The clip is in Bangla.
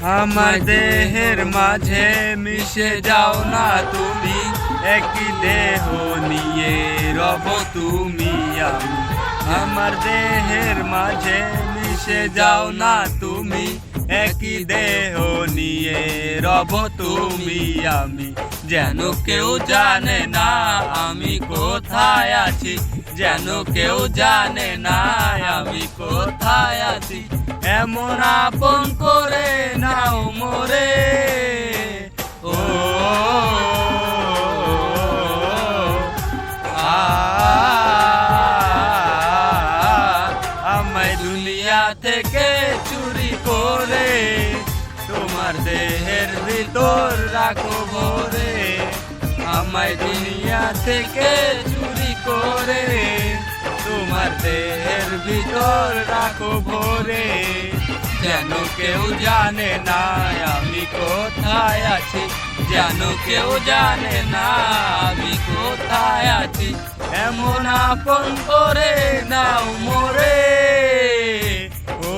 আমার দেহের মাঝে মিশে যাও না তুমি, একই দেহ নিয়ে রব তুমি আমি। আমার দেহের মাঝে মিশে যাও না তুমি, একই দেহ নিয়ে রব তুমি আমি। যেন কেউ জানে না আমি কোথায় আছি, যেন কেউ জানে না আমি কোথায় আছি। এমন আপন করে নাও মোরে, ও আমায় দুনিয়া থেকে চুরি করে তোমার দেহের ভিতর রাখো ভরে। আমায় দুনিয়া থেকে চুরি করে তোমার দেহের ভিতর রাখো ভরে। যেন কেউ জানে না আমি কোথায় আছি, যেন কেউ জানে না আমি কোথায় আছি। এমন আপন করে নাও মোরে, ও